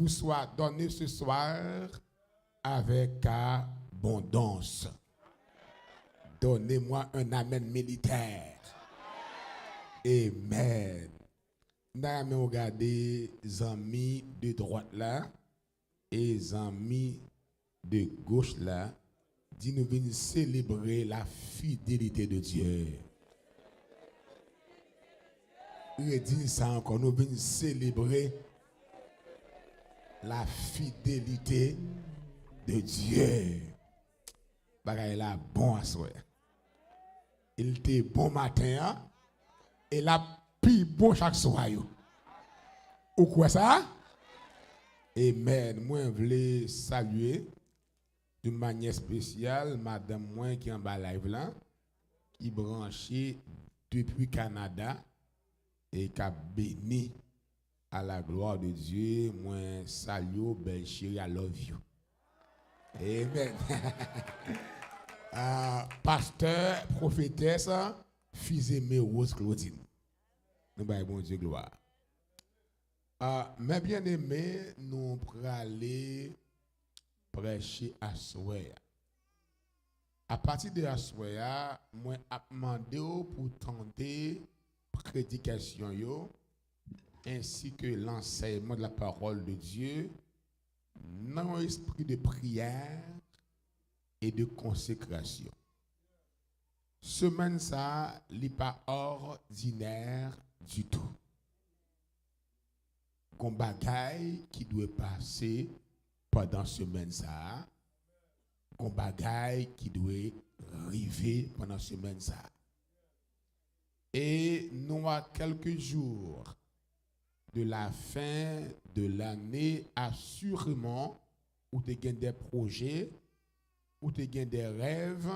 vous soit donné ce soir avec abondance. Donnez-moi un amen militaire. Amen. Nous allons regarder les amis de droite là et les amis de gauche là. Dit nous venons célébrer la fidélité de Dieu. Redis ça encore, nous venons célébrer la fidélité de Dieu. Bagay la bon à soi. Il était bon matin hein? Et la plus bon chaque soir. Ou quoi ça? Amen. Moi, je voulais saluer d'une manière spéciale madame moi qui est en bas live là, qui branchée depuis Canada et qui a béni à la gloire de Dieu. Moi, salut, belle chérie, I love you. Amen. Pasteur, prophétesse, fils aimé Rose Claudine. Nous baillons bon Dieu gloire. Mes bien-aimés, nous allons aller prêcher à Soya. À partir de Soya, moi ai demandé pour tenter prédication yo, ainsi que l'enseignement de la parole de Dieu dans un esprit de prière et de consécration. Semaine ça, n'est pas ordinaire du tout. Gon bagay qui doit passer pendant semaine ça, gon bagay qui doit arriver pendant semaine ça. Et nous à quelques jours de la fin de l'année, assurément, où tu as des projets, où tu as des rêves,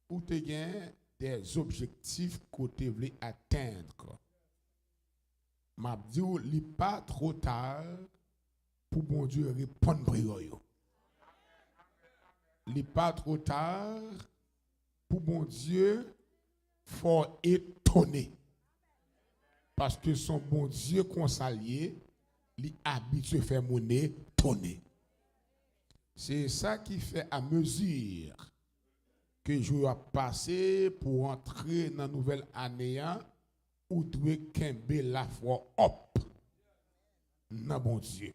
où tu as des objectifs que tu veux atteindre. M'a dit, il n'est pas trop tard pour bon Dieu répondre prière. Il n'est pas trop tard pour bon Dieu faut étonner. Parce que son bon Dieu consalié, il habite à faire monnaie tonner. C'est ça qui fait à mesure que je vais passer pour entrer dans la nouvelle année où doit kembe la foi hop dans bon Dieu.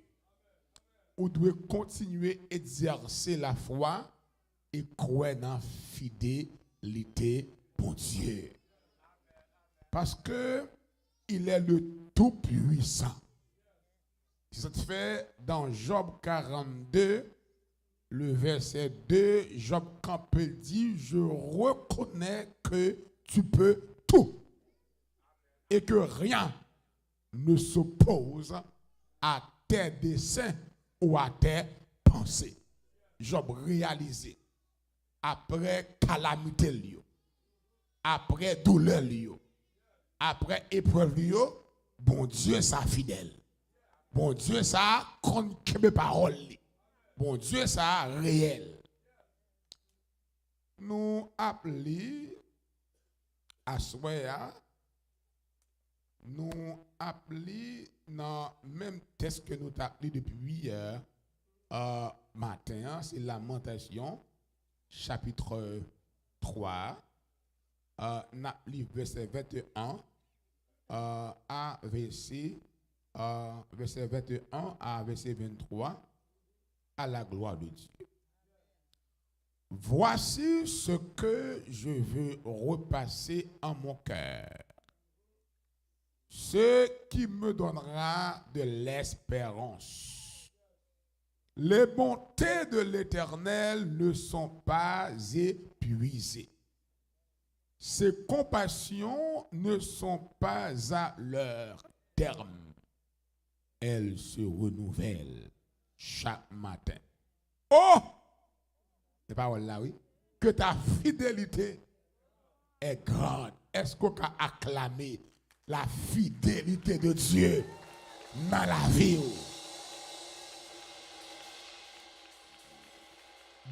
Où doit continuer à exercer la foi et croire dans la fidélité bon Dieu. Parce que il est le Tout-Puissant. Ça te fait dans Job 42, le verset 2, Job Campbell dit, je reconnais que tu peux tout et que rien ne s'oppose à tes desseins ou à tes pensées. Job réalisé, après calamité, après douleur, après épreuve, bon Dieu ça fidèle. Bon Dieu ça compte mes paroles. Bon Dieu ça réel. Nous appelons à Soya, nous appelons dans le même texte que nous appelons depuis hier matin, c'est Lamentation, chapitre 3, verset 21 à verset 21 à verset 23 à la gloire de Dieu. Voici ce que je veux repasser en mon cœur, ce qui me donnera de l'espérance. Les bontés de l'Éternel ne sont pas épuisées. Ses compassions ne sont pas à leur terme. Elles se renouvellent chaque matin. Oh! C'est pas là, oui. Que ta fidélité est grande. Est-ce qu'on a acclamé la fidélité de Dieu dans la vie?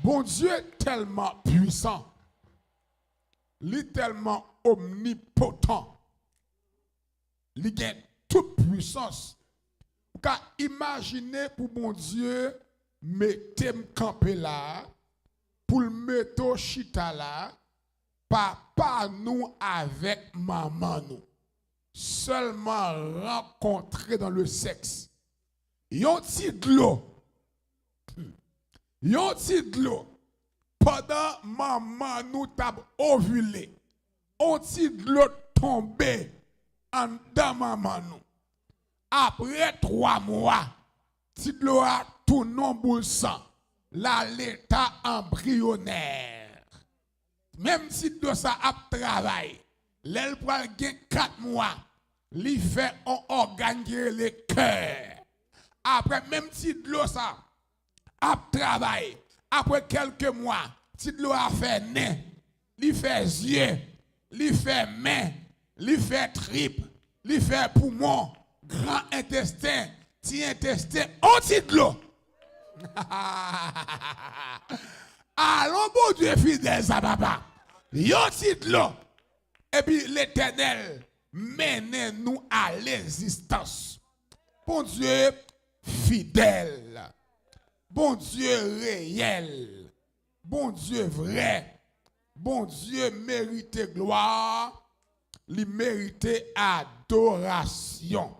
Bon Dieu est tellement puissant. Il est tellement omnipotent. Il a toute puissance. Car imaginez pour bon Dieu, mettez me camper là, pour le mettre au chita là, papa nous avec maman nous. Seulement rencontrer dans le sexe. Yon ti de l'eau. Yon ti de l'eau. Pendant maman nous t'a ovulé. On ti de l'eau tombé en dedans maman nous. Après 3 mois, ti de l'eau a tout non boule sang. Là l'état embryonnaire. Même si de ça a travail, l'elle prend 4 mois, li fait un organe qui est le cœur. Après même si de l'eau ça a travail, après quelques mois, si de l'eau a fait nez, li fait yeux, li fait main, li fait trip, li fait poumon, grand intestin, petit intestin, on ti de l'eau. Allons, bon Dieu fidèle, ça papa. Yon ti de l'eau. Et puis l'Éternel mène nous à l'existence. Bon Dieu fidèle. Bon Dieu réel. Bon Dieu vrai. Bon Dieu mérite gloire. Il mérite adoration.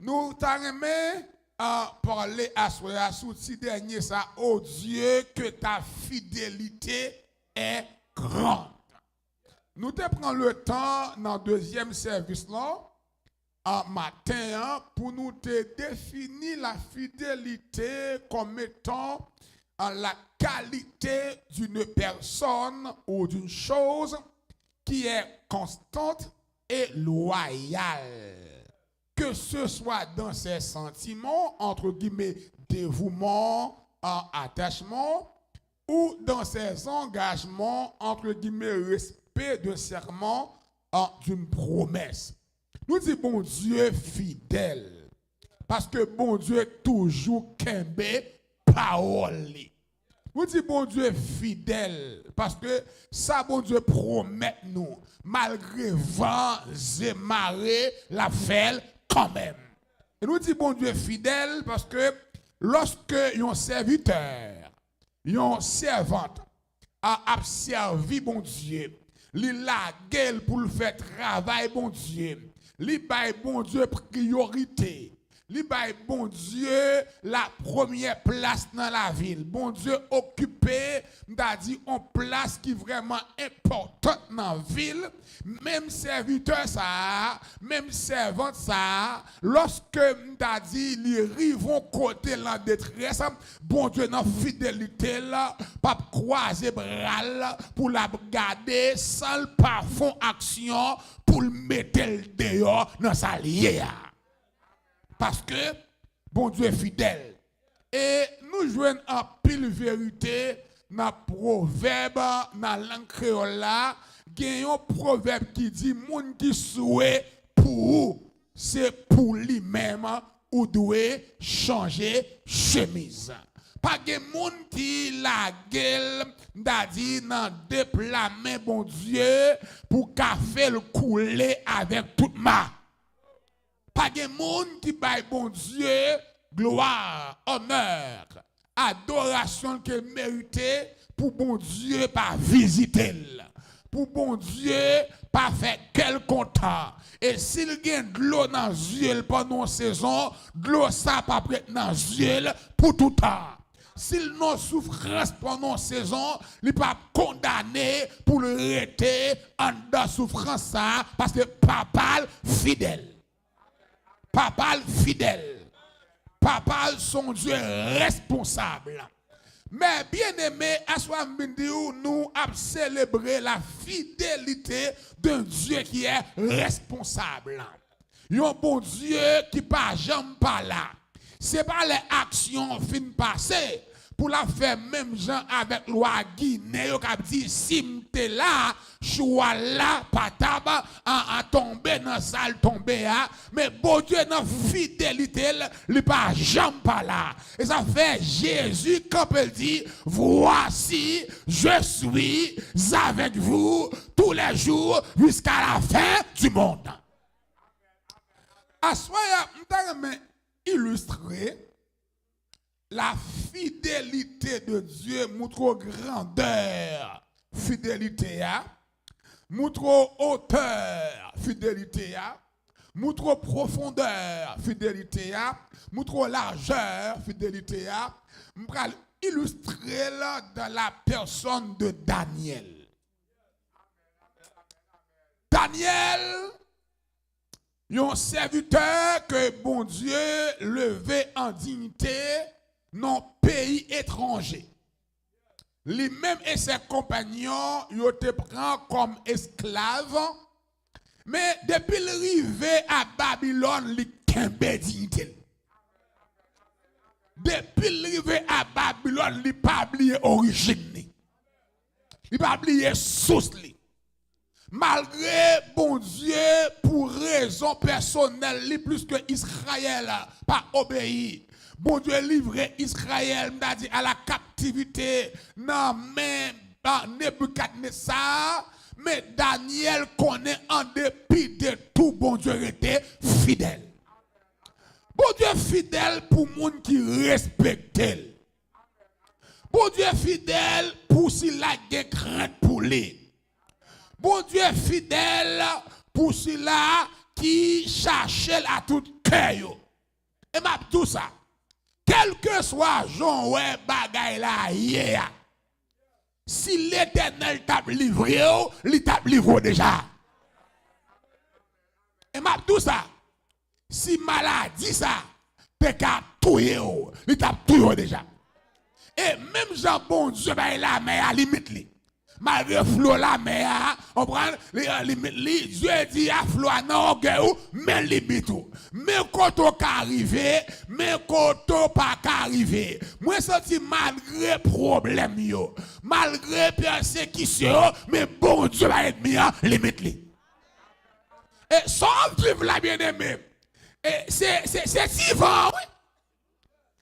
Nous t'aimons parler à ce dernier ça. Oh Dieu, que ta fidélité est grande. Nous te prenons le temps dans le deuxième service là, en matin, pour nous te définir la fidélité comme étant la qualité d'une personne ou d'une chose qui est constante et loyale. Que ce soit dans ses sentiments, entre guillemets, dévouement, attachement, ou dans ses engagements, entre guillemets, respect de serment, d'une promesse. Nous disons bon Dieu fidèle, parce que bon Dieu est toujours kembe parole. Nous disons bon Dieu fidèle, parce que ça bon Dieu promet nous, malgré vent et marée, la fait quand même. Et nous disons bon Dieu fidèle, parce que lorsque un serviteur, une servante a servi bon Dieu, li la gueule pour le faire travail bon Dieu, li bay bon Dieu priorité, li bay bon Dieu la première place dans la ville. Bon Dieu occupé, m'a dit en place qui vraiment importante dans la ville. Même serviteur ça, même servante ça, lorsque m'a dit li rivons côté la détresse, bon Dieu dans fidélité là, pas croiser bras là, pour la garder sans pas fond action pour le mettre le dehors dans sa liée. Parce que bon Dieu est fidèle. Et nous jouons en pile vérité dans le proverbe, dans la langue créole là, il y a un proverbe qui dit moun qui souhait pour c'est pour lui-même ou doit changer chemise. Pas de moun qui la gueule d'a dit dans déplamer bon Dieu pour qu'a fait le couler avec toute ma. Pas de monde qui baille bon Dieu gloire, honneur, adoration qu'il méritait pour bon Dieu pas visiter, pour bon Dieu pas faire quel content. Et s'il gagne de l'eau dans les yeux pendant une saison, de l'eau ça pas prête dans les yeux pour tout temps. S'il n'a souffrance pendant une saison, il n'est pas condamné pour le rester en dans souffrance ça parce que papa fidèle. Papa fidèle. Papa son Dieu responsable. Mais bien aimé, à soi nous avons célébré la fidélité d'un Dieu qui est responsable. Un bon Dieu qui pas jamais pas là. C'est pas les actions fin passées pour la faire même gens avec loi Guinée qui dit si m'te là choix là pataba en tomber dans salle tomber mais bon Dieu dans fidélité il pas jamais pas là et ça fait Jésus quand il dit voici je suis avec vous tous les jours jusqu'à la fin du monde. À soya illustrer la fidélité de Dieu, montre grandeur, fidélité, montre hauteur, fidélité, montre profondeur, fidélité, montre largeur, fidélité, je vais illustrer là dans la personne de Daniel. Daniel, un serviteur que bon Dieu levé en dignité dans pays étranger. Lui-même et ses compagnons, ils te prennent comme esclaves. Mais depuis l'arrivée à Babylone, il kembe dignité. Depuis l'arrivée à Babylone, il n'a pas oublié l'origine. Il n'a pas oublié source. Malgré, bon Dieu, pour raison personnelle, plus que Israël pas obéi. Bon Dieu livré Israël à la captivité. Non, mais Nebuchadnezzar, mais Daniel connaît en dépit de tout, bon Dieu était fidèle. Bon Dieu fidèle pour les gens qui respectent. Bon Dieu fidèle pour s'il a des craintes pour lui. Bon Dieu fidèle pour ceux-là qui cherchent à tout cœur. Et m'a tout ça. Quel que soit Jean ou bagay la hier. Si l'Éternel t'a livré, il t'a livré déjà. Et m'a tout ça. Si maladie ça, t'es qu'à tuer, il t'a tué déjà. Et même Jean bon Dieu, il a mais à limite li. Malgré flot la mer, on prend les Dieu dit à flot non mais limite tout. Mais quand on arrivé, mais quand on pas arrivé. Moi senti malgré problème yo, malgré persécution, mais bon Dieu va être mis limite li. Et sans vivre la bien-aimé. Et c'est vivant, oui.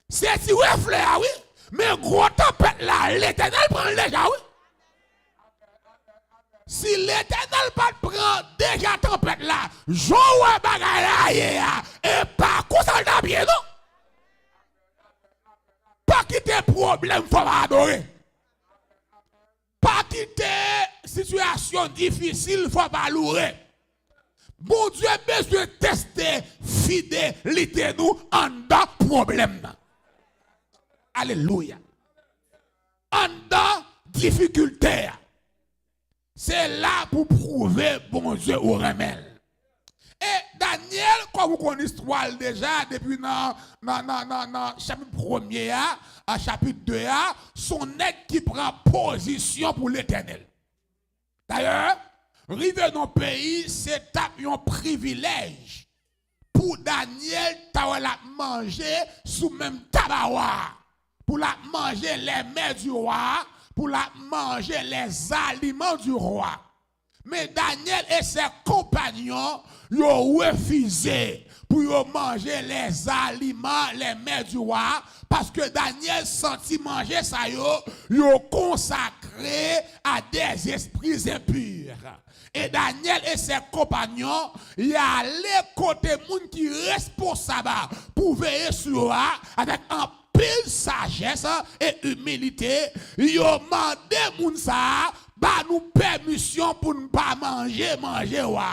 C'est si reflet, oui. Mais gros tempête là, l'Éternel prend déjà, oui. Si l'Éternel pas prend déjà tempête là, j'en bagay là, et pas qu'on s'en bien, non? Pas quitter problème, faut adorer. Pas quitter situation difficile, faut pas louer. Bon Dieu a besoin de tester fidélité nous en dans problème. Alléluia. En dans difficulté. C'est là pour prouver bon Dieu au remède. Et Daniel, comme vous connaissez l'histoire déjà, depuis dans chapitre 1er à chapitre 2, son aide qui prend position pour l'Éternel. D'ailleurs, arriver dans le pays, c'est un privilège pour Daniel la manger sous même tabawa, pour la manger les mets du roi, pour la manger les aliments du roi. Mais Daniel et ses compagnons ont refusé pour manger les aliments, les mets du roi, parce que Daniel sentit manger ça, yo consacré à des esprits impurs. Et Daniel et ses compagnons, y allaient côté moun qui responsable pour veiller sur eux avec un pile sagesse et humilité. Yo mandé moun ça, ba nous permission pour ne pas manger wa.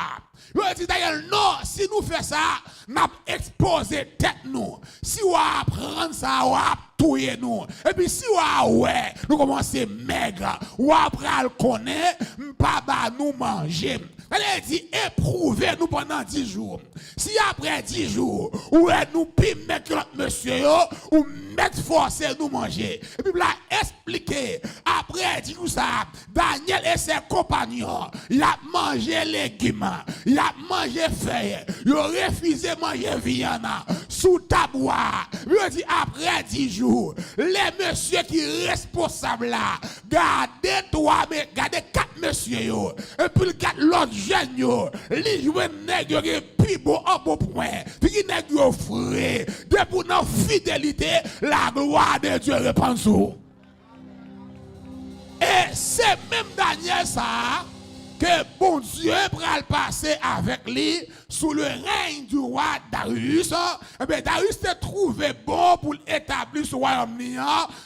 Yo dit d'ailleurs non, si nous faisons ça, n'a exposé tête nous. Si on prendre ça, on tuer nous. Et puis si on ouais, nous commencer maigre, ou après le connaît, pas ba nous manger. Elle dit éprouvez-nous pendant 10 jours. Si après 10 jours, ou nous pi mettre monsieur ou mettre forcer nous manger. Et puis là expliquer après dit ça, Daniel et ses compagnons, il a mangé légumes, il a mangé feuilles, il a refusé manger viande sous tabois. Il dit après 10 jours, les messieurs qui responsables là, gardez 4 messieurs yo, et puis gardez l'autre jeune yo, li jouer nèg yo plus beau en beau point, puis nèg yo frais, de pour notre fidélité, la gloire de Dieu répand sur. Et c'est même Daniel ça que bon Dieu pral passer avec lui sous le règne du roi Darius. Eh bien, Darius s'est trouvé bon pour établir ce royaume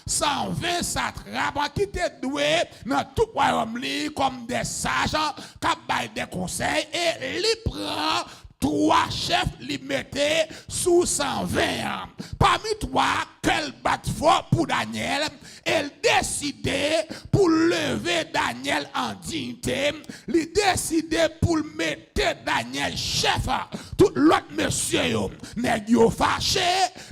120 satrapes qui étaient doués dans tout royaume comme des sages qui baillent des conseils et les prend 3 chefs les mettaient sous 120 ans. Parmi 3, quel bat fort pour Daniel, elle décidait pour lever Daniel en dignité, il décidait pour mettre Daniel chef. Tout l'autre monsieur, nèg yo fâché,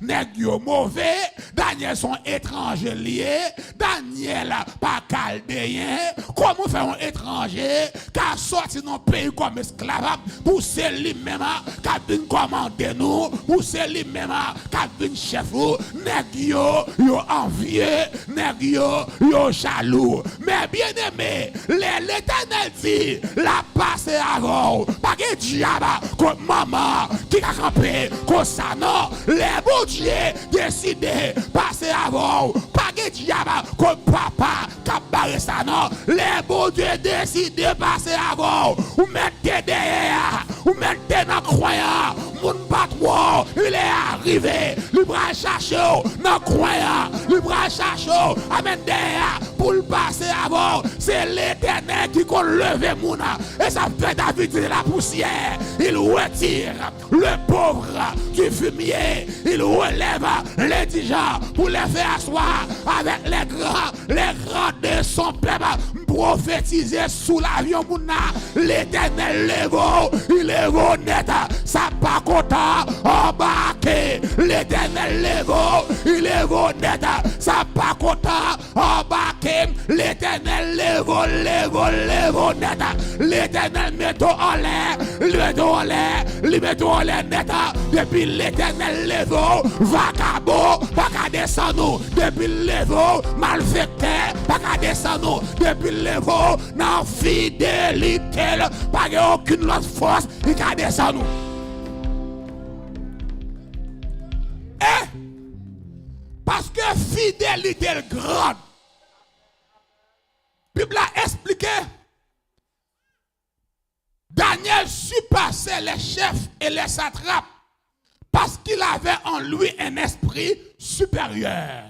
nèg yo mauvais, Daniel son étranger lié, Daniel pas chaldéen. Comment faire un étranger qui a sorti dans pays comme esclave pour c'est lui-même qui a venu commander nous, pour c'est lui-même qui a venu chef nous, nèg yo envieux, nèg yo jaloux. Mais bien aimé, l'Éternel dit, la passe avant, pas que diable comme maman qui a campé comme ça non, les bons dieux décidé passer avant, pas que diable comme papa qui a barré ça non, les bons dieux décidé passer avant, ou mettez derrière, ou mettez dans croyant, mon patron, il est arrivé, il va chercher dans croyant, il va chercher, amène derrière, pour le passer avant, c'est l'Éternel qui a levé Mouna, et ça fait David de la poussière, il retire le pauvre du fumier, il relève les dirigeants pour les faire asseoir avec les grands de son peuple, prophétiser sous l'avion Mouna, l'Éternel lève, il lève net, ça pas content, embarqué, l'Éternel lève, il lève net, ça pas content, embarqué, l'Éternel lève net, l'Éternel met en l'air, le met en l'air net, depuis l'Éternel lève, vagabond, pas qu'à descendre, depuis lève, malfecteur, pas qu'à descendre, depuis lève, non fidélité, pas aucune autre force, il qu'à descendre. Eh? Parce que fidélité est grande. La Bible a expliqué. Daniel surpassait les chefs et les satrapes parce qu'il avait en lui un esprit supérieur.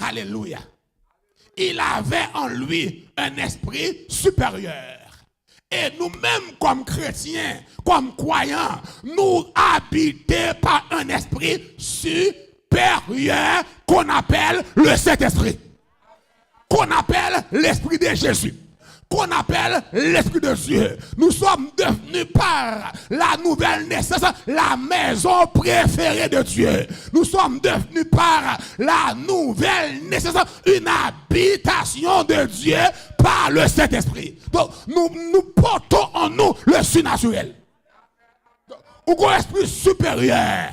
Alléluia. Il avait en lui un esprit supérieur. Et nous-mêmes, comme chrétiens, comme croyants, nous habitons par un esprit supérieur qu'on appelle le Saint-Esprit. Qu'on appelle l'Esprit de Jésus. Qu'on appelle l'Esprit de Dieu. Nous sommes devenus par la nouvelle naissance la maison préférée de Dieu. Nous sommes devenus par la nouvelle naissance une habitation de Dieu par le Saint-Esprit. Donc nous portons en nous le surnaturel. Ou un esprit supérieur.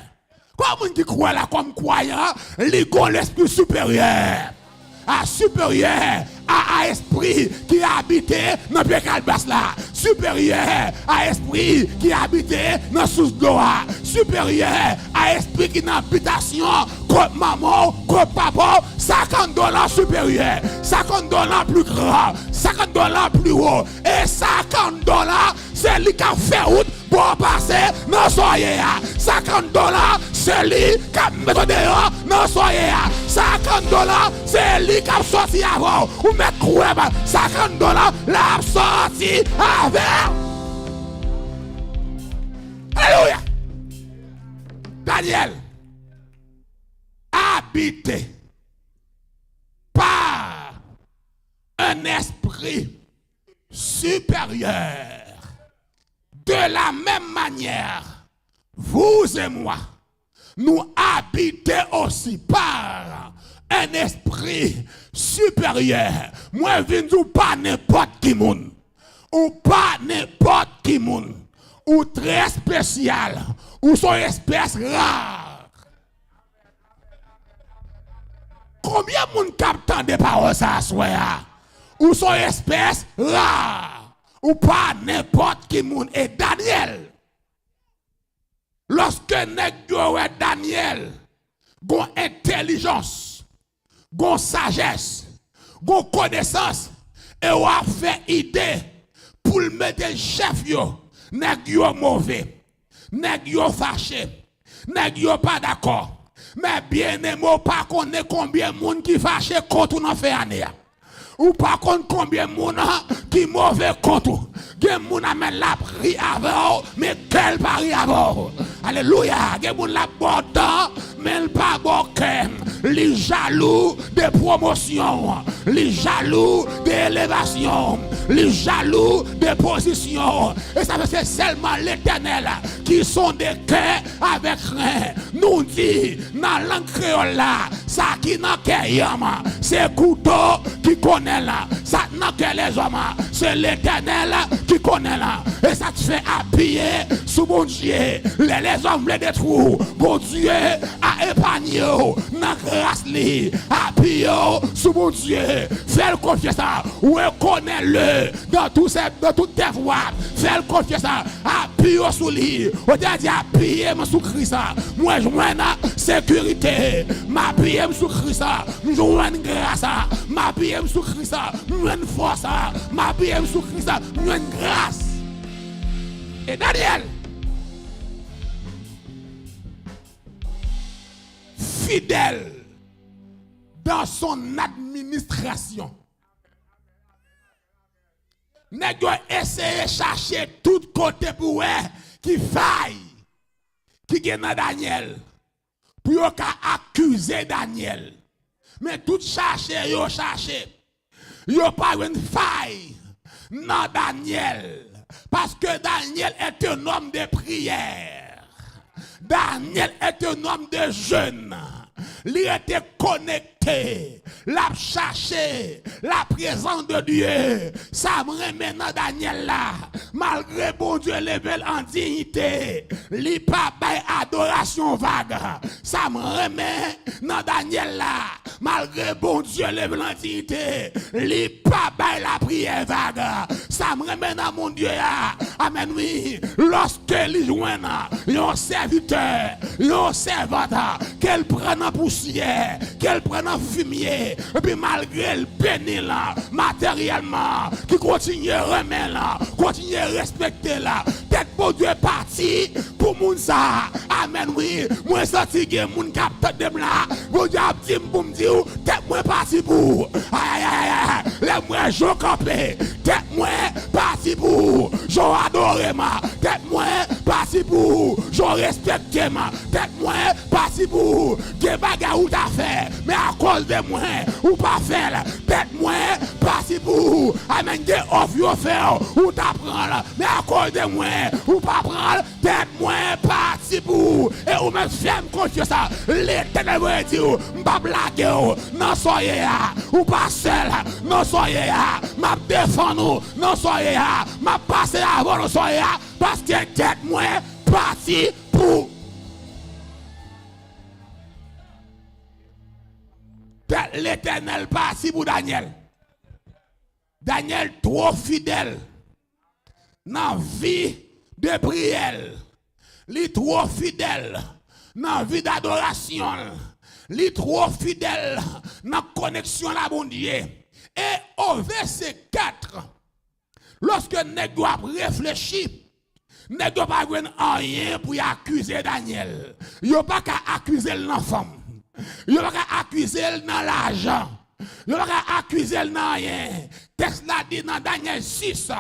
Comme on qui croit là comme croyant, l'esprit supérieur. Supérieur à esprit qui habitait dans le calbas là, supérieur à esprit qui habitait dans sous gloire, supérieur à esprit qui dans habitation comme maman, comme papa, $50 supérieur, $50 plus grand, $50 plus haut, et $50 c'est lui qui a fait route pour passer dans soyez $50 c'est lui qui a mis dehors dans soyez $50 c'est lui qui a sorti avant ou mettre quoi $50 l'a sorti avant. Alléluia. Daniel habité par un esprit supérieur. De la même manière, vous et moi, nous habitons aussi par un esprit supérieur. Moi, je ne dis pas n'importe qui moun, ou pas n'importe qui moun, ou très spécial, ou son espèce rare. Combien de monde capte des paroles ça soir? Ou son espèce rare? Ou pas n'importe qui moun. Et Daniel, lorsque Daniel, gon intelligence, gon sagesse, gon connaissance, et ou a fait idée pour le mettre chef yo, nèg yo mauvais, nèg yo fâché, nèg yo pas d'accord. Mais bien aimé, pas connaît combien de monde qui fâché contre nous fait année. Ou pas contre combien de monde qui mauvais contre. Gen moun amène la pri avant, mais quel pari avant. Alléluia. Gen moun la bon temps, mais pas bon cœur. Les jaloux de promotion, les jaloux d'élévation, les jaloux de position. Et ça veut dire seulement l'Éternel qui sont des cœurs avec rien. Nous dit dans la langue créole là, ça qui n'a qu'un c'est couteau qui connaît là. Ça n'a que les hommes, c'est l'Éternel qui connaît là. Et ça te fait appuyer sous bon Dieu. Les hommes les détruisent. Bon Dieu a épargné dans grâce li. Appuyer sous bon Dieu. Fais-le confiance. Reconnaît-le dans toutes tes voies. Fais-le confiance. Appuyer sous lui. On t'a dit appuyer sous Christ. Moi je joins sécurité. M'appuyer sous Christ. Je joins grâce. M'appuyer sous Christ. Je joins force. M'appuyer sous Christ. Je joins grâce. Et Daniel, fidèle dans son administration, n'a essayé de chercher tout côté pour qui faille, qui gagne Daniel, pour accuser Daniel. Mais tout chercher, yo pas une faille dans Daniel. Parce que Daniel est un homme de prière. Daniel est un homme de jeûne. Il était connecté. L'a cherché la présence de Dieu. Ça me remet dans Daniel là. Malgré bon Dieu levé en dignité. Il pas by adoration vague. Ça me remet dans Daniel là. Malgré bon Dieu levé en dignité. Il pas by la prière vague. Ça me remet dans mon Dieu là. Amen oui. Lorsque il joint un serviteur, un servante, qu'elle prenne en poussière, qu'elle prenne en fumier, et puis malgré le béni là, matériellement, qui continue à remettre là, continue à respecter là, peut-être bon Dieu est parti pour moun ça. Amen oui. Moi senti que moun capte de là, bon Dieu a dit pour me dire, tête moi parti pour. Aïe aïe aïe, les moi je campé, tête moi parti pour. Je adore ma, tête moi parti pour. Je respecte ma, tête moi parti pour. Des bagarres ou t'as fait, mais à cause de moi, ou pas faire, tête moi parti pour. Amen, des off yo faire, ou t'apprends, mais à cause de moi, ou pas prendre, tête moi parti pour. Et ou même ferme confiance, l'Éternel va dire, m'pas blaguer, non soyez là, ou pas seul, non soyez là, m'a défendre, non soyez là, m'a passé avant, non soyez là, parce que tête moi parti pour. L'Éternel parti pour Daniel. Daniel trop fidèle dans la vie de prière. Il est trop fidèle dans la vie d'adoration. Il est trop fidèle dans la connexion à la bon Dieu. Et au verset 4, lorsque nèg doit réfléchir, nèg doit pas rien pour accuser Daniel. Il a pas qu'à accuser l'enfant. Il a pas qu'à accuser dans l'argent. Il a pas qu'à accuser dans rien. Texte là dit dans Daniel 6,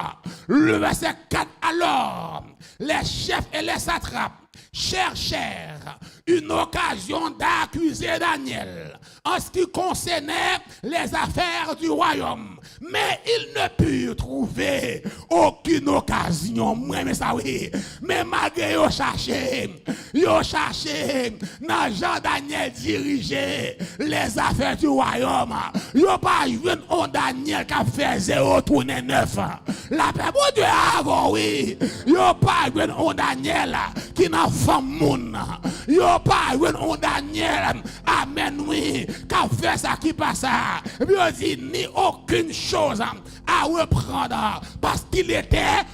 le verset 4, alors les chefs et les satrapes cherchèrent une occasion d'accuser Daniel en ce qui concernait les affaires du royaume. Mais ils ne purent trouver aucune occasion. Mais ça oui. Mais malgré ils cherchaient dans Jean Daniel diriger les affaires du royaume. Ils n'ont pas eu un Daniel qui a fait 0 tourner 9. La paix bon Dieu avant oui. Ils n'ont pas eu un Daniel qui n'a fait moun. Ils n'ont pas eu un Daniel. Amen oui. Qui a fait ça qui passe. Et puis on dit ni aucune chose à reprendre parce qu'il était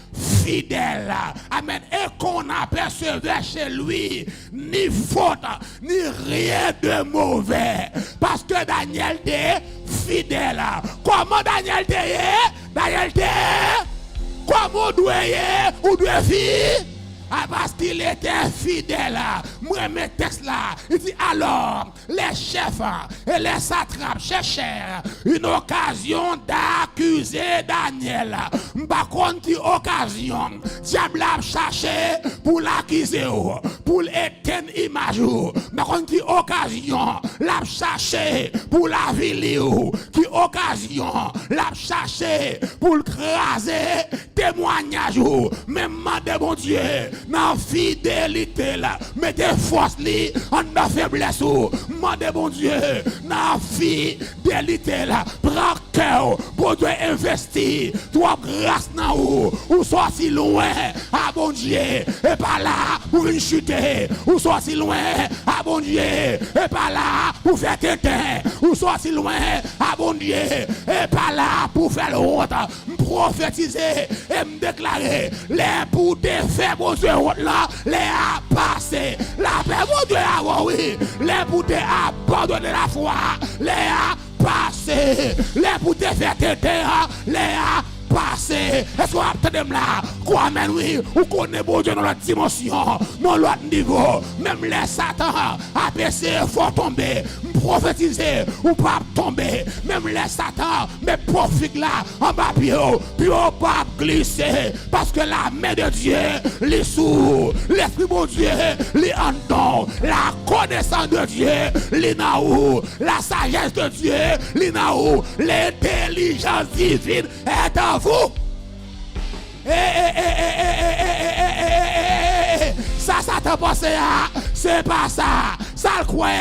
fidèle. Amen. Et qu'on apercevait chez lui ni faute, ni rien de mauvais. Parce que Daniel était fidèle. Comment Daniel était? Daniel était Comment ou doit vivre? Parce qu'il était fidèle. Moi, mes textes là, il dit alors, les chefs et les satrapes cherchèrent une occasion d'accuser Daniel. Par contre, occasion, diable a cherché pour l'accuser, pour l'éteindre image. Par contre, occasion, l'a cherché pour la ville. Qui occasion, l'a cherché pour le craser témoignage. Même de mon Dieu. Dans fidélité là, mettez force li en la faiblesse ou mandez mon Dieu dans fidélité là, prends cœur pour Dieu investir toi grâce dans ou sorti loin à bon Dieu et pas là pour une chuter ou sorti loin à bon Dieu et pas là pour faire tétin ou sorti loin à bon Dieu et pas là pour faire le route prophétiser et me déclarer les pour défaire bon Dieu là, les a passé. La paix, mon Dieu, oui. Les pour te abandonner la foi, les a passé. Les pour te faire têter, les a passé. Est-ce qu'on attend là? Quoi, mais oui, ou connaît bon Dieu dans l'autre dimension, dans l'autre niveau. Même les Satan, APC, faut tomber. Prophétiser ou pas tomber. Même les Satan, mes prophètes là, en bas, puis on pas glisser. Parce que la main de Dieu, les sous, l'esprit de Dieu, les entend. La connaissance de Dieu, les naou. La sagesse de Dieu, les naou. L'intelligence divine est en vous. Ça t'a pensé à, c'est pas ça. Ça le croyait,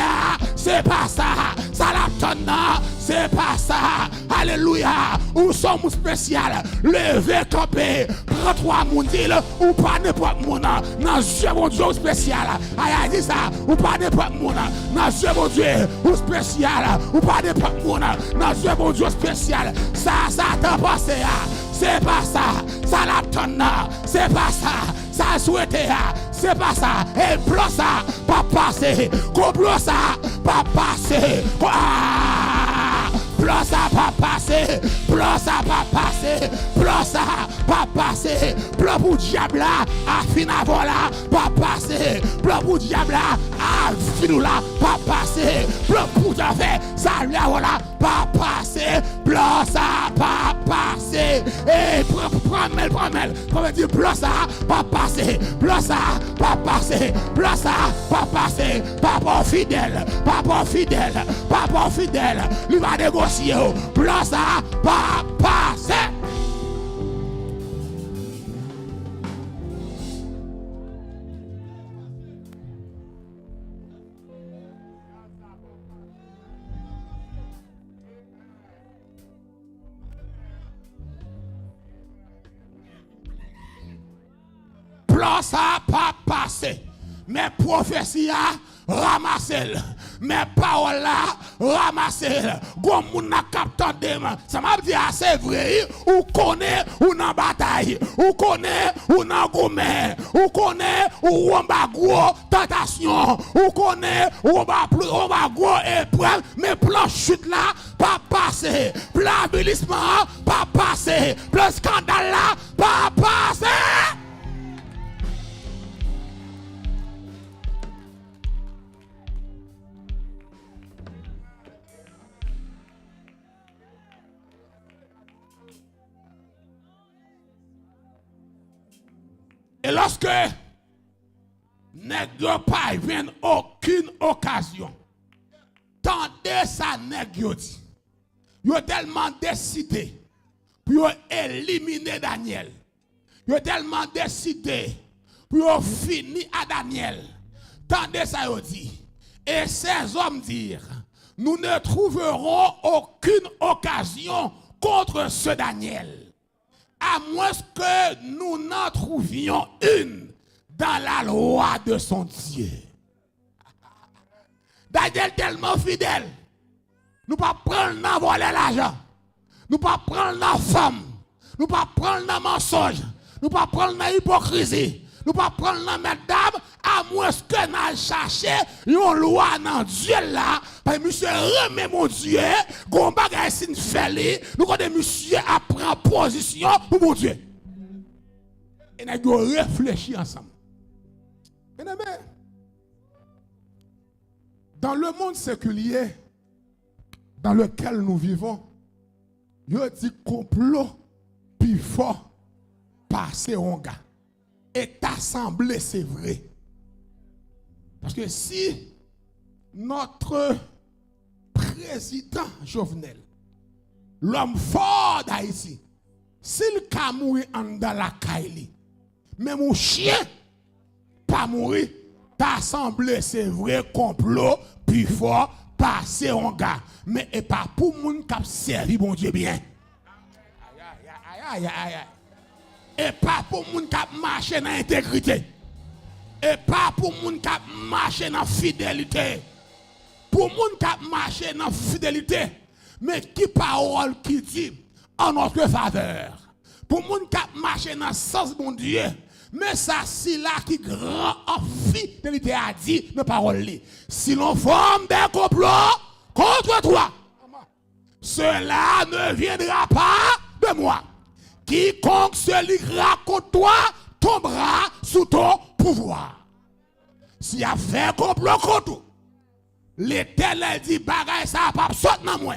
c'est pas ça. Ça l'attend, c'est pas ça. Alléluia. Ou sommes spécial. Levez, camper. Prends trois moundiles. Ou pas n'importe mon dans Dieu mon Dieu spécial. Aïe, dit ça. Ou pas n'importe mon dans Dieu mon Dieu. Ou spécial. Ou pas n'importe mon dans Dieu mon Dieu spécial. Ça t'a pensé à. C'est pas ça, ça l'attend, c'est pas ça, ça souhaité, c'est pas ça, et plus ça, pas passer, complot ça, pas passer, plus ça, pas passer, plus ça, pas passer, plus ça, pas passer, plus pour diable là, à fin avant là, pas passer, plus pour diable là, à fin là, pas passer, plus pour diable ça là, voilà, pas passer, plus ça, pas passer, et prends-moi, dire plus ça, pas passer, plus ça, pas passer, plus ça, pas passer, papa fidèle, papa fidèle, lui va négocier, plus ça, pas passer. Ça pas passé. Mes prophéties ramassées. Mes paroles ramassées. Gon moun na capté ça m'a dit c'est vrai ou connaît ou dans bataille ou connaît ou dans gourmet ou connaît ou on ba gros tentation ou connaît ou on ba gros épreuve mais plan chute là pas passé plan avilissement pas passé plan scandale là pas passé. Et lorsque nèg yo pas vient aucune occasion, tendez ça nèg yo dit. Yo tellement décidé pour éliminer Daniel. Yo tellement décidé pour finir à Daniel. Tendez ça yo dit. Et ces hommes dirent, nous ne trouverons aucune occasion contre ce Daniel. À moins que nous n'en trouvions une dans la loi de son Dieu. Daniel tellement fidèle. Nous ne pas prendre dans voler l'argent. Nous ne pas prendre dans femme. Nous ne pas prendre dans mensonge. Nous ne pas prendre dans hypocrisie. Nous ne pas prendre dans mesdames. À moins que nous cherchions une loi dans Dieu là. Parce que monsieur remet mon Dieu. Gon bagay sin fait. Nous connaissons monsieur à prendre position pour mon Dieu. Et nous avons réfléchi ensemble. Bien aimé, dans le monde séculier dans lequel nous vivons, il y a dit complot plus fort passer en gars. Et assemblée, c'est vrai. Parce que si notre président Jovenel, l'homme fort d'Haïti, s'il a mouru dans la caille, mais mon chien pas mourir, t'assemblée, c'est vrai, complot, plus fort, passer en gars. Mais et pas pour moun qui a servi bon Dieu bien. Aïe, aïe, aïe, aïe. Et pas pour moun qui a marché dans l'intégrité. Et pas pour moun qui a marché dans la fidélité. Pour moun qui a marché dans la fidélité. Mais qui parole qui dit en notre faveur. Pour moun qui a marché dans le sens bon Dieu. Mais ça, c'est là qui grand en fidélité a dit nos paroles. Si l'on forme des complots contre toi, cela ne viendra pas de moi. Quiconque se liera contre toi tombera sous ton pouvoir. Si y a fait complot contre toi, l'Éternel dit bagaille ça pas sortir dans moi.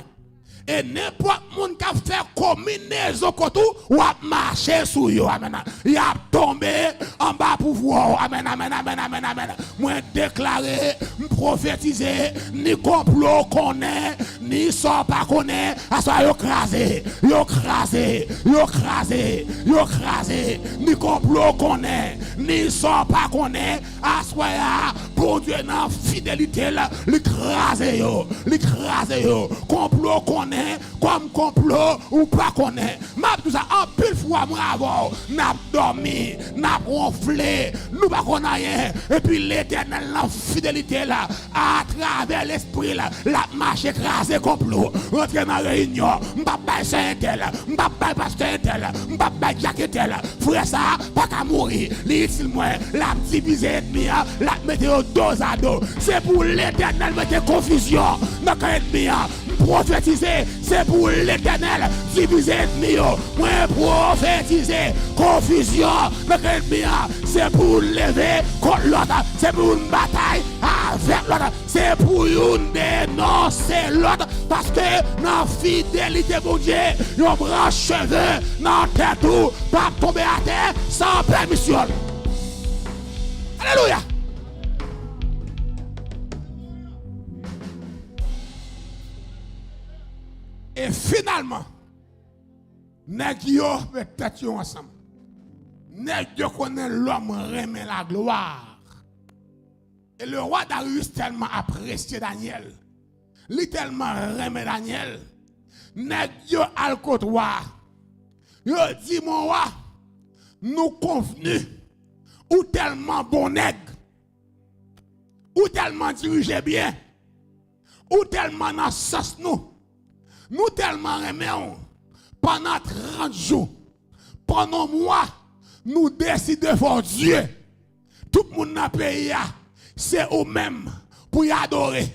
Et n'importe monde qui a fait combinaison contre ou a marché sur yo, amen. Il a tombé en bas pouvoir, amen, amen, amen, amen, amen. Moi déclaré, prophétiser, ni complot connaît, ni sort pas connaît, à soit yo crasé, yo crasé, yo crasé, yo crasé, ni complot connaît, ni sort pas connaît, à soit pour Dieu dans fidélité là, l'écraser yo, complot connaît. Comme complot ou pas connaît. M'a tout ça en pile fois moi avant, n'a dormi, n'a ronflé, nous pas connaît rien. Et puis l'Éternel la fidélité là à travers l'esprit là, la marche écrasé complot. Rentrer dans la réunion, m'pa pas saint tel, m'pa pas pasteur tel, m'pa pas jacques tel. Frère ça pas qu'à mourir. L'utile moi la diviser ennemi, la mettre au dos à dos. C'est pour l'Éternel mettre confusion dans l'ennemi. Prophétiser, c'est pour l'Éternel diviser ennemi. Moi prophétiser confusion dans l'ennemi. C'est pour lever contre l'autre. C'est pour une bataille avec l'autre. C'est pour une dénoncer l'autre. Parce que dans la fidélité pour Dieu, yon branche cheveux dans tête tout, pas tomber à terre sans permission. Alléluia. Et finalement, nèg yo met tête yo ensemble. Nèg yo connaît l'homme remet la gloire. Et le roi Darius tellement apprécié Daniel. Li tellement remet Daniel. Nèg yo al côtoie. Yo dit mon roi, nous convenu ou tellement bon nèg, ou tellement dirigé bien, ou tellement dans sens nous. Nous tellement remettons pendant 30 jours, pendant un mois, nous décidons pour Dieu. Tout le monde dans le pays, c'est eux-mêmes pour y adorer.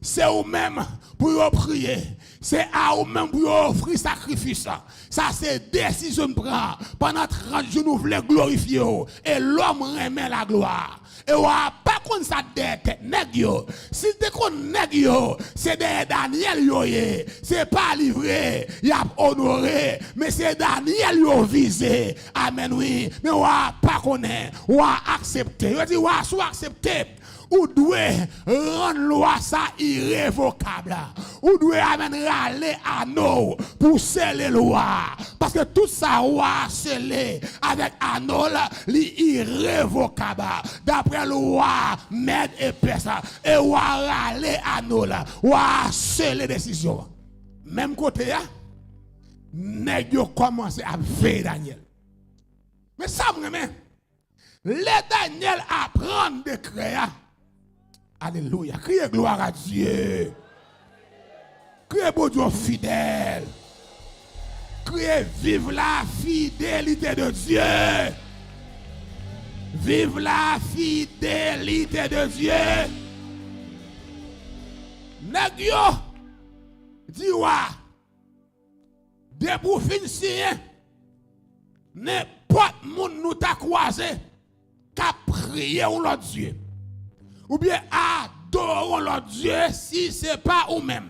C'est eux-mêmes pour y prier. C'est à eux-mêmes pour y offrir sacrifice. Ça, c'est décision de prendre. Pendant 30 jours, nous voulons glorifier. Et l'homme remet la gloire. Et on n'a pas qu'on ça tête nèg yo. Si te kon nèg yo, c'est de Daniel yo yé. C'est pas livré, y a honoré, mais c'est Daniel yo visé. Amen oui. Mais on n'a pas connaît, on a accepté. On dit on a soit accepté. Ou doit rendre loi ça irrévocable. Ou doit amener aller à nous pour sceller loi. Parce que tout ça va sceller avec anneau irrévocable. D'après loi, Mède et Perse. Et va aller à nous là. Va sceller décision. Même côté, nèg yo commencé à veiller Daniel. Mais ça, les Daniel apprend décret. Alléluia. Criez gloire à Dieu. Criez bon Dieu fidèle. Criez vive la fidélité de Dieu. Vive la fidélité de Dieu. Nèg yo di wa de pour fin signer. Ne n'importe monde nous t'a croisé, qu'a prié ou l'autre Dieu, ou bien adorons l'autre Dieu si ce n'est pas ou même.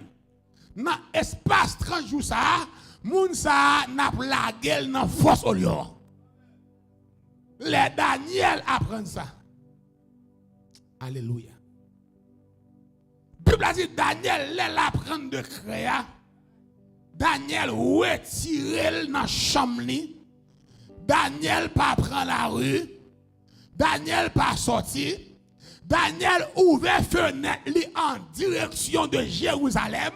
Dans l'espace 30 jours, ça, moun sa n'a la gueule dans force au lion. Les Daniel apprennent ça. Alléluia. Bible a dit Daniel l'apprend de créa. Daniel retire dans chambre li. Daniel pas prendre la rue. Daniel pas sorti. Daniel ouvert fenêtre li en direction de Jérusalem.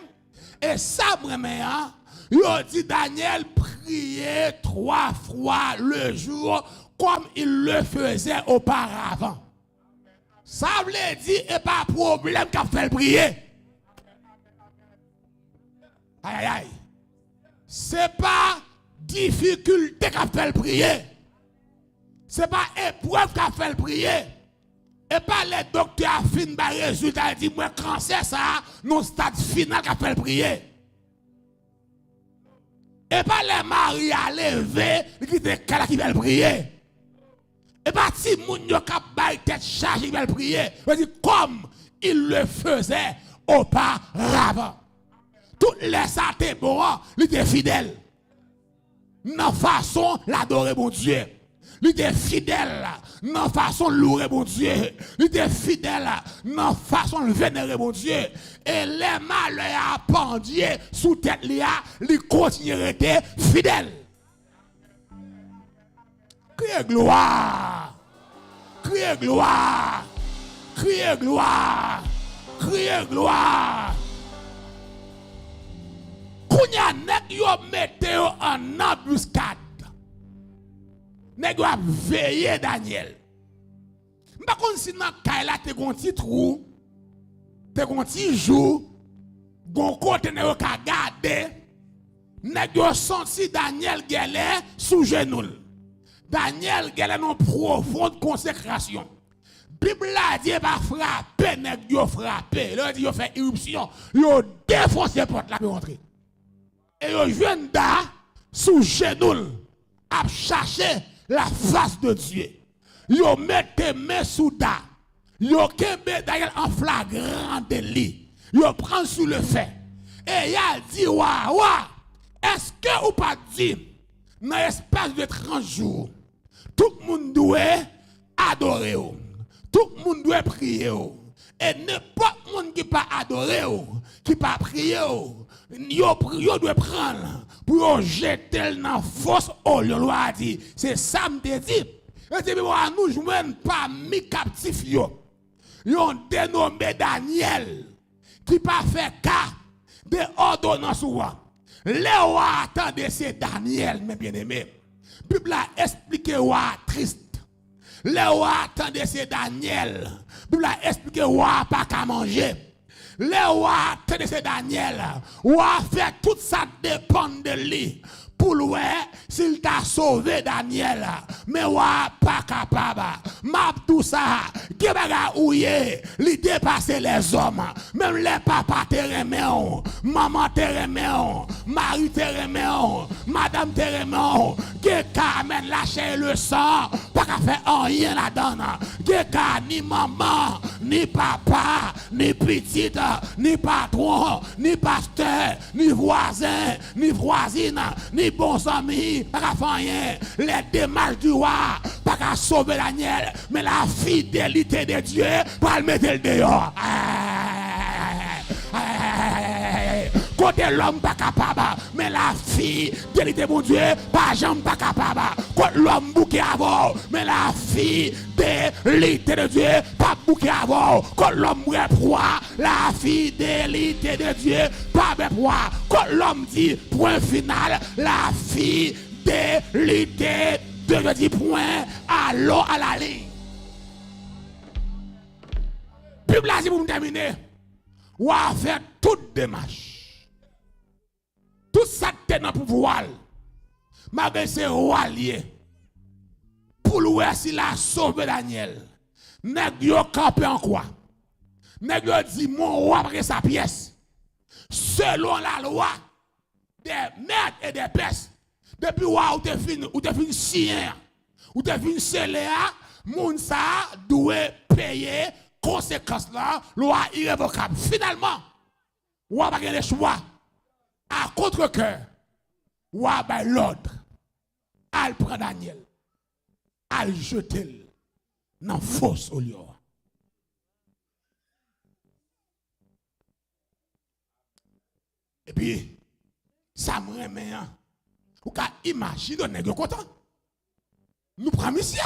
Et ça vraiment, il dit Daniel priait 3 fois le jour comme il le faisait auparavant. Ça veut dire et pas problème qu'a fait prier. Aïe aïe aïe. C'est pas difficulté qu'a fait prier. C'est pas épreuve qu'a fait prier. Et pas les docteurs fin par résultat dit moi cancer ça non stade final qu'a fait prier. Et pas les maris à lever qui veulent prier. Et pas si moun yo k'ap bay tête chargée qui veulent prier. Comme il le faisait auparavant. Toutes les saints bon, il était fidèle. Dans façon l'adorer mon Dieu. Il était fidèle dans façon louer mon Dieu. Il était fidèle dans façon vénérer mon Dieu. Et les malheurs pendier sous tête il continue à être fidèle. Criez gloire. Criez gloire. Criez gloire. Criez gloire. Kounya nek yo mette yo en embuscade. Nèg yo veiller Daniel. M'pa kon si nan kay la te gon ti trou, te gon ti jou, gon kote nèg yo ka gade, nèg yo senti Daniel gelé sous genou. Daniel gelé non profonde consécration. Bible a dit pas frapper nèg yo frapper, là dit yo fait éruption, yo défoncer porte la pour rentrer. Et yo jeune da sous genou a chercher la face de Dieu. Yo mette main sous da. Yo kembe Daniel en flagrant délit. Yo prend sous le fait. Et il a dit wa, est-ce que ou pas dit dans l'espace de 30 jours tout le monde doit adorer, tout le monde doit prier. Et n'importe monde qui pas adorer, qui pas prier, yo doit prendre pour jeter dans force au lion. Dit c'est ça me dit. Et dit nous joindre pas mi captif yo. Yon dénommé Daniel qui pas fait cas de ordonnance ou. Les rois attendez c'est Daniel mes bien-aimés. Bible a expliqué roi triste. Les rois attendez c'est Daniel. Bible a expliqué roi pas qu'à manger. Les rois attendez c'est Daniel. Roi fait tout ça dépend de lui. Pour lui, s'il t'a sauvé Daniel, mais roi pas capable. M'a tout ça, qui baga ouye, li dépasser les hommes. Même les papas te remet, maman te remet, mari te remet, madame te remet, qui amène la chair et le sang, pas qu'à faire rien là-dedans. Qui ni maman, ni papa, ni petite, ni patron, ni pasteur, ni voisin, ni voisine, ni bons amis, pas qu'à faire rien. Les démarches du roi, pas qu'à sauver Daniel, mais la fidélité de Dieu, pas le mettre le dehors. Côté l'homme pas capable, mais la fidélité de mon Dieu, pas jamais pas capable. Côté l'homme bouquet avant, mais la fidélité de Dieu, pas bouquet avant. Côté l'homme reproie, la fidélité de Dieu, pas reproie. Côté l'homme dit point final, la fidélité de Dieu dit point à l'eau à la ligne. Bible a dit pour me terminer, on va faire toute démarche. Tout ça qui est dans le pouvoir, malgré ces rois liés, pour louer s'il a sauvé Daniel, nèg yo campé en quoi? Nèg yo dit mon roi après sa pièce. Selon la loi des maîtres et des pères, depuis roi ou te fin chien, ou devine Céléa, moun sa doit payer conséquences là, loi irrévocable. Finalement, ou a pas le choix à contre-cœur, ou a ba l'ordre, à prendre Daniel, à le jeter dans fosse au lion. Et puis, ça me remet, ou ka imagine, on est content. Nous prenons monsieur.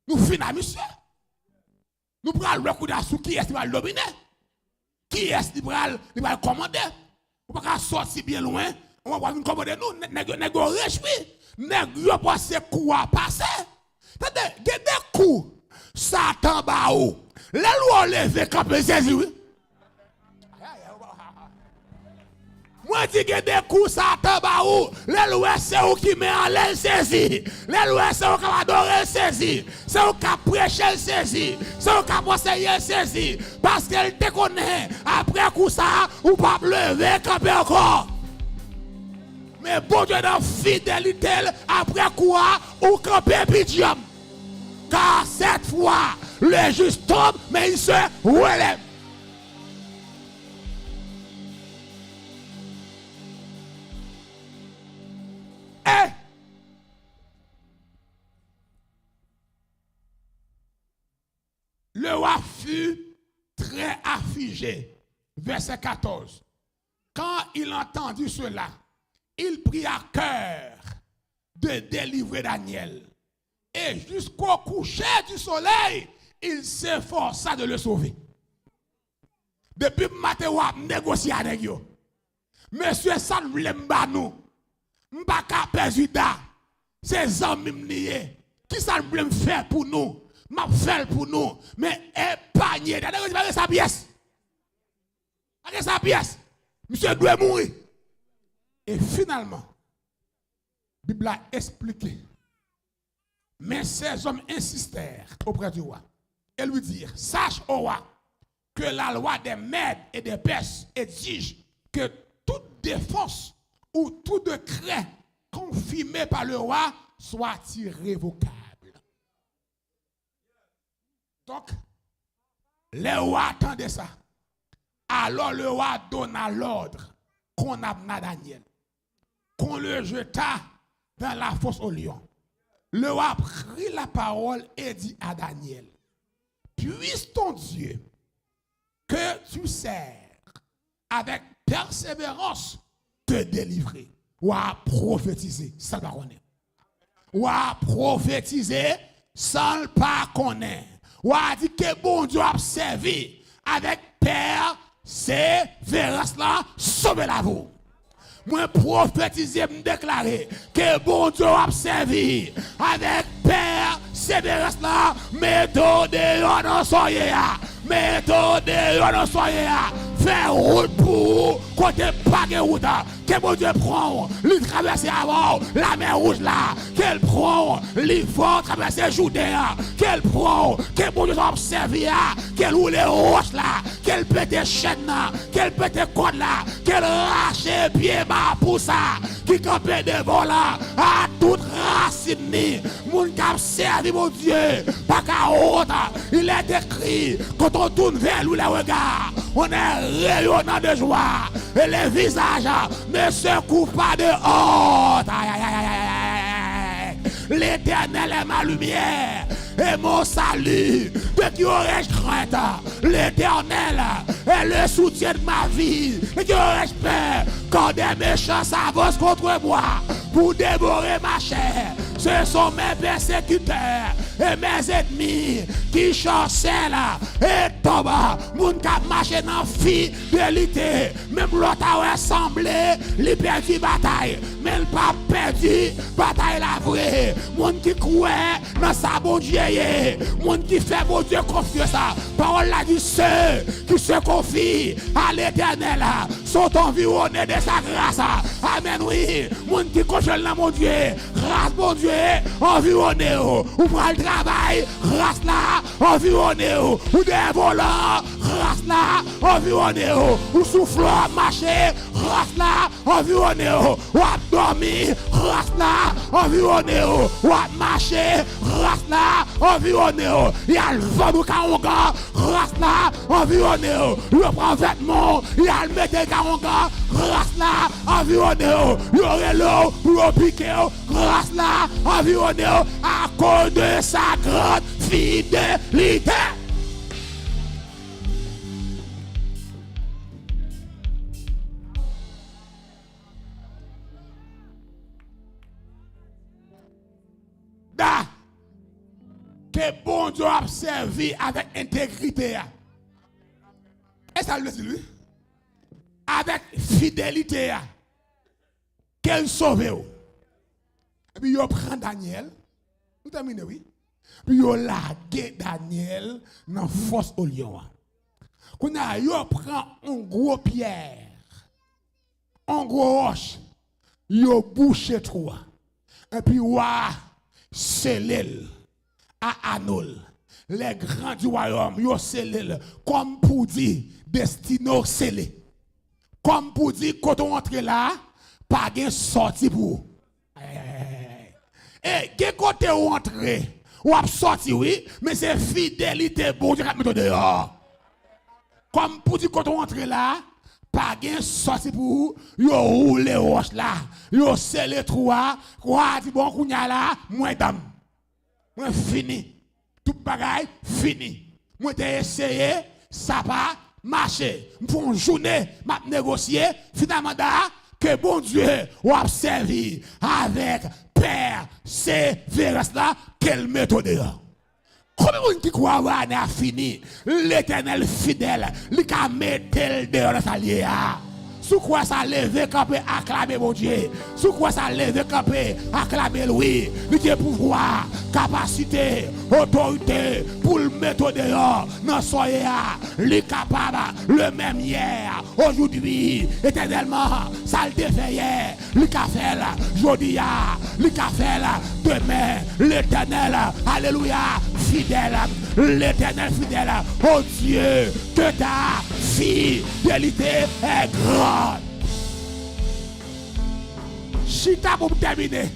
Nous finissons monsieur. Nous prenons le coup d'assaut qui est qui va le dominer. Qui est qui va le commander. On ne peut pas sortir bien loin. On va nous commander nous. Nous réjouis. Nous passer coup à passer. C'est-à-dire, il y a des coups. Satan ba ou. Les lois levées quand on saisi. Moi, je dis que des coups, Satan ba ou. Les lois, c'est où qui met en l'air saisi. Les lois, c'est où qui va adorer saisi. C'est où qui prêcher saisi. C'est où qui conseiller saisi. Parce qu'elle te connaît. Après coup, ça, ou pas lever, camper encore. Mais bon Dieu, dans fidélité, après quoi, ou camper pitié. Car cette fois, le juste tombe, mais il se relève. Et le roi fut très affligé. Verset 14. Quand il entendit cela, il prit à cœur de délivrer Daniel. Et jusqu'au coucher du soleil, il s'efforça de le sauver. Depuis matin, on a négocié avec eux. Monsieur San Vlemba nous. M'baka persuda. Ces hommes m'nié. Qui ça me faire pour nous? M'a fait pour nous. Mais épargné. D'ailleurs, c'est pas sa pièce. Pas sa pièce. Monsieur doit mourir. Et finalement, la Bible a expliqué. Mais ces hommes insistèrent auprès du roi et lui dirent, sache au roi que la loi des Mèdes et des Perses exige que toute défense ou tout décret confirmé par le roi soit irrévocable. Donc, le roi attendait ça. Alors le roi donna l'ordre qu'on amena Daniel, qu'on le jeta dans la fosse au lion. Le roi prit la parole et dit à Daniel, puisse ton Dieu que tu sers avec persévérance te délivrer. Ou à prophétiser sans le connaître. Ou à prophétiser sans le pas connaître. Ou à dire que bon Dieu a servi avec persévérance là, sauver la vous. Moi prophétiser, me déclarer que bon Dieu a servi avec persévérance là, méthode de soyez méthode de soyez faire route pour côté pas de route que bon Dieu prend lui traverser avant la mer rouge là qu'elle prend lui faut traverser Judée qu'elle prend que bon Dieu observer qu'elle roule les roches là qu'elle pète des chaînes là qu'elle pète des cordes là qu'elle rache pied bas pour ça qui campe devant là à toute racine mon cap servi mon Dieu pas qu'à honte il est écrit quand on tourne vers lui les regards on est rayonnant de joie et les visages ne se couvrent pas de honte. L'Éternel est ma lumière et mon salut. De qui aurais-je crainte? L'Éternel est le soutien de ma vie. De qui aurais-je peur quand des méchants s'avancent contre moi pour dévorer ma chair? Ce sont mes persécuteurs et mes ennemis qui chancellent et tombent. Moun kap marche dans fidélité. Même l'autre a ressemblé, il perdu bataille. Mais il pas perdu bataille la vraie. Moun qui croit dans sa bon Dieu. Moun qui fait bon Dieu confiance. Parole la dit ceux qui se confient à l'Éternel sont environnés de sa grâce. Amen oui. Moun qui contrôle dans mon Dieu. Grâce mon Dieu. Environné ou pour le travail, race là, environné ou des volants, grâce là, environné, ou souffle à marcher, grâce là, environné, ou à dormir, grâce là, environné, ou à marcher, grâce là, environné, il y a le vent de Kaonga, grâce là, environné, il prend vêtement, il y a le mettre Kaonga, grâce là, environné, il y aurait l'eau pour piquer, grâce là, environné, à cause de sa grande fidélité. Da, que bon Dieu a servi avec intégrité. Est-ce que ça le dit lui? Avec fidélité. Qu'elle sauve. Et puis il prend Daniel. Vous terminez, oui? Puis il lague Daniel dans force au lion. Quand il prend un gros pierre, un gros roche, il bouche trop. Et puis scellé à Anol. Les grands du royaume, ils scellé comme pour dire destino scellé. Comme pour dire quand on entre là, pas de sortie pour. Et quel côté où entrer, ou a sorti oui, mais c'est fidélité bon Dieu qui met dehors. Comme pour dire quand on entre là, pas de sortie pour, yo roule roche là, yo scellé trois, quoi dit bon kounya là, moi dame. Moi fini. Tout bagaille fini. Moi t'ai essayé, ça pas marché. Pour une journée, m'a négocié, finalement que bon Dieu a servi avec persévérance là, quelle méthode. Combien de gens qui croient a fini, l'Éternel fidèle, il a mis tel dehors dans sa liée. Sous quoi ça lever campé acclamer mon Dieu. Sous quoi ça lever campé acclamer lui. Il a pouvoir, capacité, autorité pour le mettre dehors dans soyez il est capable le même hier, aujourd'hui, éternellement, ça le fait hier, il a fait aujourd'hui, il a fait demain, l'Éternel, alléluia, fidèle, l'Éternel fidèle, oh Dieu, que ta fidélité est grande. Chita pour terminer.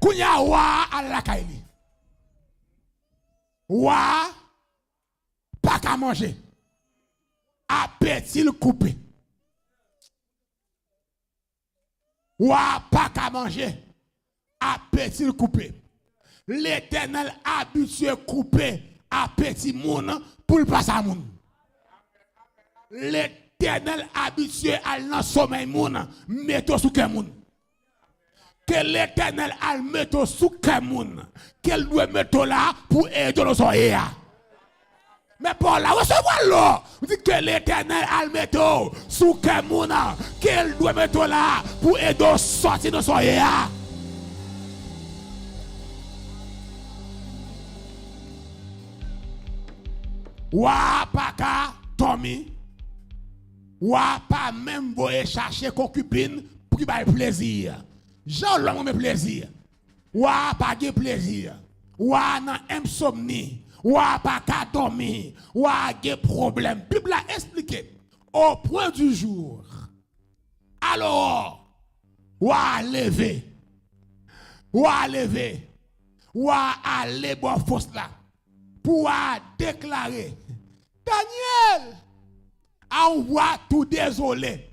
Kounya wa à la kaili. Wa pas qu'à manger. Appétit coupé. Wa pas qu'à manger. Appétit coupé. L'Éternel habitué coupé appétit moun pour le passer à moun. L'Éternel habitué à l'en sommeil moun, mettez sous quel moun. Que l'Éternel a mettre sous quel moun. Qu'elle doit mettre là pour aider nos oreilles. Mais pour la recevoir l'eau, vous dites que l'Éternel a mettre sous quel moun. Qu'elle doit mettre là pour aider sortir nos oreilles. Wa pas ka Tommy. Wa pas même voyer chercher concubine pour qu'il ait plaisir. Jean l'homme me plaisir. Wa pas de plaisir. Wa nan insomnie. Wa pas ka dormir. Wa de problème. Bible a expliqué au point du jour. Alors wa lever. Wa lever. Wa aller bon force là pour déclarer Daniel, on voit tout désolé,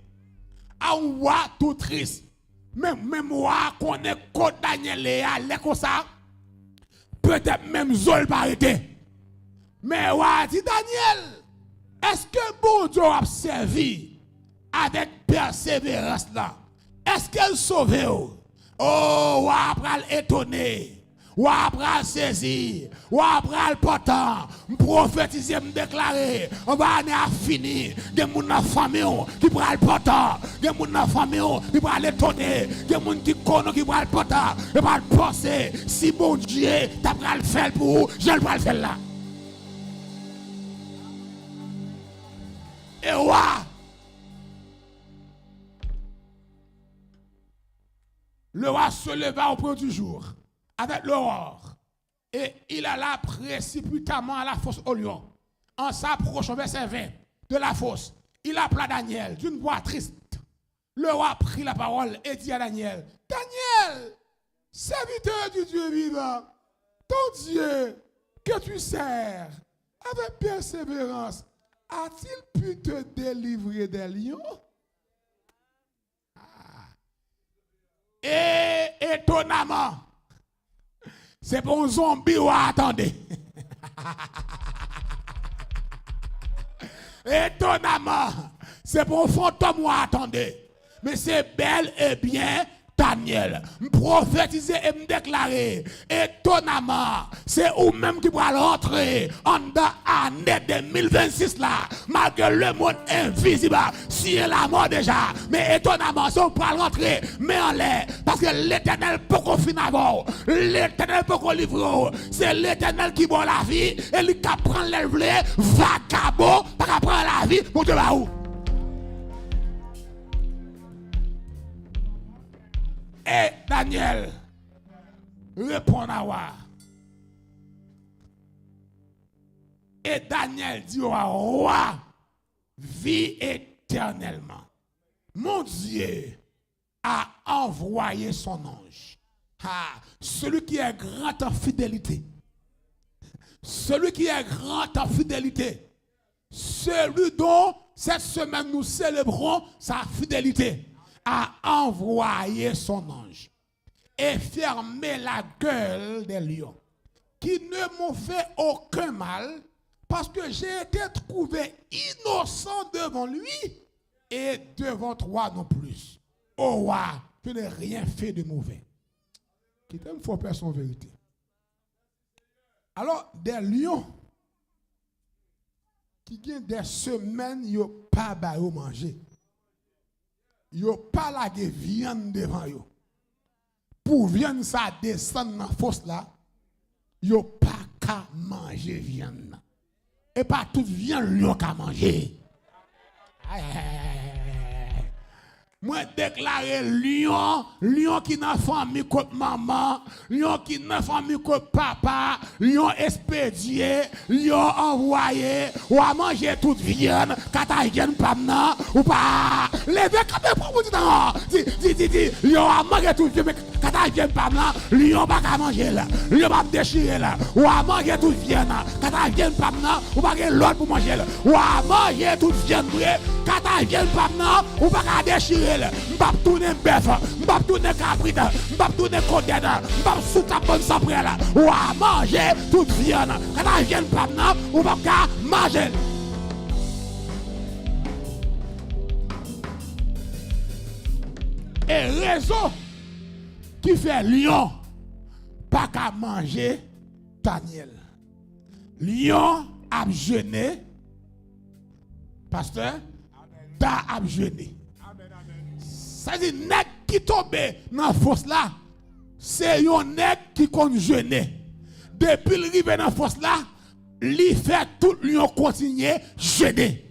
on voit tout triste. Même moi, connais que Daniel est allé comme ça, peut-être même Zol pas arrêté. Mais on dit Daniel, est-ce que bon Dieu a servi avec persévérance là? Est-ce qu'elle sauve? Oh, on va étonner. Ou après saisir, ou après potent, prophétiser, me déclarer, on va aller à fini, des gens dans la famille qui prend le potent, des gens dans la famille qui prend l'étonner, des gens qui connaissent qui prend le potent, et va penser, si bon Dieu t'a pris le faire pour vous, je vais le faire là. Et ouais, le roi se leva au point du jour. Avec l'aurore, Et il alla précipitamment à la fosse au lion. En s'approchant, verset 20, de la fosse, il appela Daniel d'une voix triste. Le roi prit la parole et dit à Daniel, Daniel, serviteur du Dieu vivant, ton Dieu que tu sers avec persévérance, a-t-il pu te délivrer des lions? Et étonnamment, c'est pour un zombie ou attendez. Étonnamment, c'est pour un fantôme ou attendez. Mais c'est bel et bien Daniel. Prophétiser et me déclarer. Étonnamment, c'est vous-même qui va rentrer en l'année 2026 là. Malgré le monde invisible, si la mort déjà. Mais étonnamment, si on peut rentrer, mais en l'air. Parce que l'éternel peut qu'on finisse avant. L'éternel peut qu'on livre. C'est l'éternel qui voit la vie. Et lui qui prend l'élève, vagabond, pour prendre la vie pour te va où? Et Daniel répond à moi. Et Daniel dit au roi, vis éternellement. Mon Dieu a envoyé son ange. Celui qui est grand en fidélité. Celui qui est grand en fidélité. Celui dont cette semaine nous célébrons sa fidélité. A envoyé son ange et fermé la gueule des lions qui ne m'ont fait aucun mal parce que j'ai été trouvé innocent devant lui et devant toi non plus. Oh roi, je n'ai rien fait de mauvais. Qui t'aime, faut faire son vérité. Alors, des lions qui ont des semaines, ils n'ont pas à manger. Yo pas la viande devant yo. Pour viande ça descendre dans fosse là, yo pas qu'à manger viande. Et pas toute viande yo qu'à manger. Moi déclarer lion qui n'a famille comme maman, lion qui n'a famille comme papa, lion expédié, lion envoyé, ou à manger toute viande, quand ta viande pas maintenant, ou pas. Levez quand même pour vous dire, lion à manger toute viande, quand ta viande pas maintenant, lion pas qu'à manger là, lion pas déchirer là, ou à manger toute viande, quand ta viande pas maintenant, ou pas que l'autre pour manger là, ou à manger toute viande, quand ta viande pas maintenant, ou pas qu'à déchirer. M'bap tourner bœuf, m'bap tourner caprit, m'bap tourner condamné, m'bap sous ta bonne sapré là. Ou à manger toute viande. Quand la viande pas maintenant, ou pas qu'à manger. Et raison qui fait lion pas qu'à manger Daniel. Lion a jeûné. Pasteur, ta a jeûné. Ça dit, nèg qui tombe dans la fosse là, c'est un nèg qui compte jeûner. Depuis le rive dans la fosse là, il fait tout lui continuer jeûner.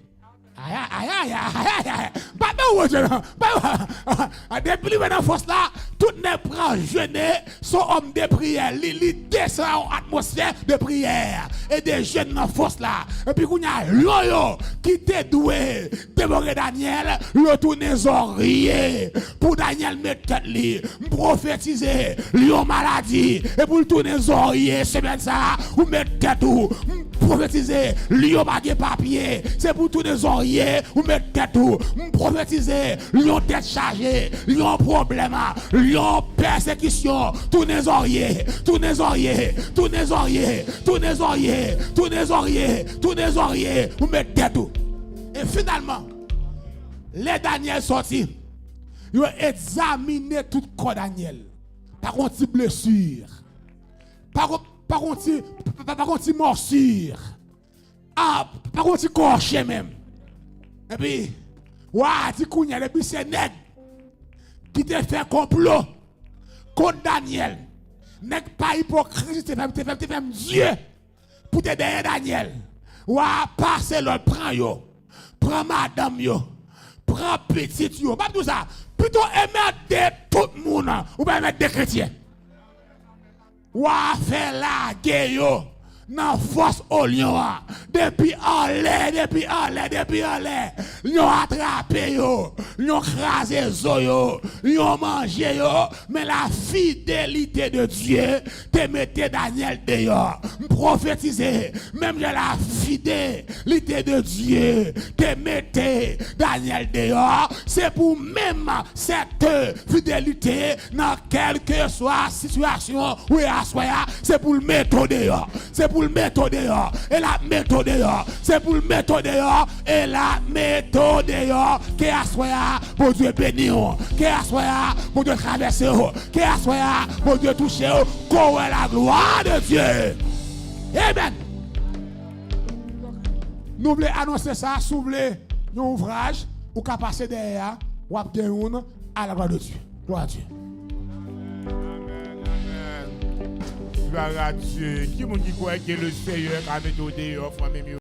Depuis le dans la fosse là, tout nèg prend jeûner, son homme de prière, il descend en atmosphère de prière et de jeûne dans la fosse là. Et puis, il y a l'oyo qui t'est doué, dévorer Daniel, retourner oreilles pour Daniel mettre tête li, prophétiser, lion maladie, et pour le tourner oreilles, semaine ça, ou mettre tête ou, prophétiser, lion bagé papier, c'est pour tourner oreilles, ou mettre tête ou, prophétiser, lion tête chargée, lion problème, lion persécution, tourner oreilles, tourner oreilles, tourner oreilles, tourner oreilles, tourner oreilles, tourner oreilles, ou mettre tête ou. Et finalement, les Daniel sortis, ils ont examiné tout le corps Daniel. Par contre, blessure. Par contre, morsure. Par contre, corché même. Et puis, et puis c'est nèg qui te fait complot contre Daniel. Nèg pas hypocrite, te fait Dieu pour te donner Daniel. Passer l'autre, prends yo. Prends madame yo. Prends petite yo. Pas tout ça. Plutôt aimer de tout le monde ou pas aimer des chrétiens. Ou a fait la guerre dans force au lion. Depuis en l'air, lion attrapé yo, lion crasé zo yo, lion mangé yo, mais la fidélité de Dieu te mette Daniel dehors. Prophétiser, même de la fidélité de Dieu te mette Daniel dehors, c'est pour même cette fidélité dans quelque soit situation où il a, c'est pour le mettre dehors. C'est pour le mettre dehors. Et la méthode dehors. C'est pour le mettre dehors. Et la méthode dehors. Qui a soya pour Dieu bénir. Qui a soya pour Dieu traverser. Qui a soya pour Dieu toucher. Qu'on est la gloire de Dieu. Amen. Nous voulons annoncer ça. Si vous voulez un ouvrage ou qu'à passer derrière. Ou à gagner à la gloire de Dieu. Gloire à Dieu. Gloire à Dieu. Qui m'a dit quoi que le Seigneur a mis au dehors, frère,